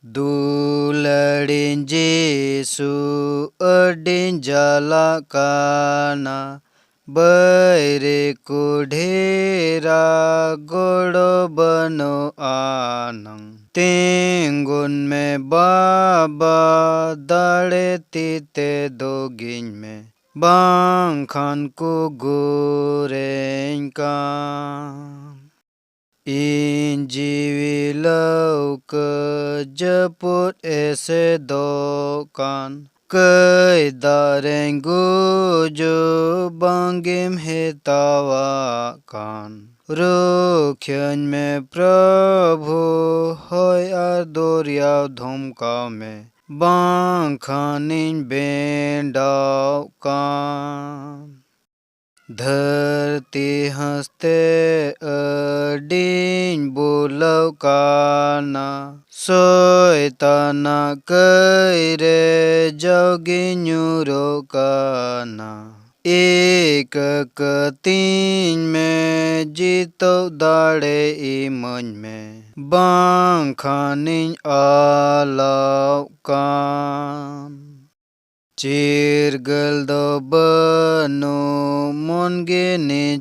Duladin Jesu adin jalakana Baire kudhera godo bano anang Tingun me baba dale tite dogin me Bangkhan ku guren ka Inji wilau ke jeput ese dokan Kai dareng guju banggim hitawakan Rukhyन में प्रभु होय अर्दोरिया धुमका में बांखानिन बेंडाव कान धरती हंसते अडीन बुलव काना सोयताना कैरे जोगी neuro काना एक तीन में जीतो दाड़े इमन में बांखानिन आलाव कान Cirgal do banu monge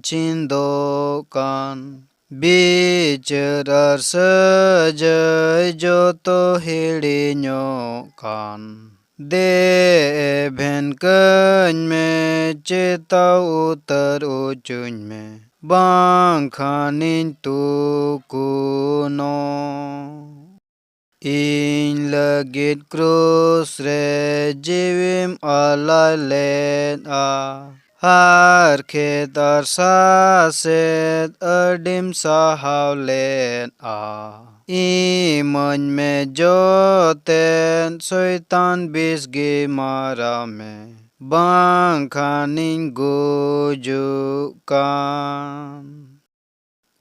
cindokan Bicerar sejai joto hilinyokan Deben kany me cetau utar ucuny me Bangkhanin tukuno In lagit krus re jivim alay len a Har ketar saset adim sahaw len a Iman me joten soitan bisgi mara me Bangkhanin gujukan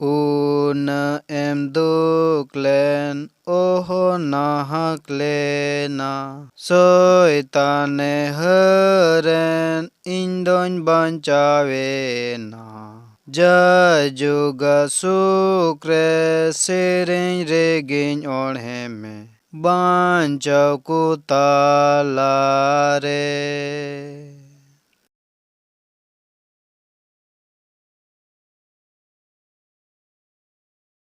Una duklen oho nahak lena Soitane heren indon bancawena Jajuga sukre sering regin olheme Bancaw ku talare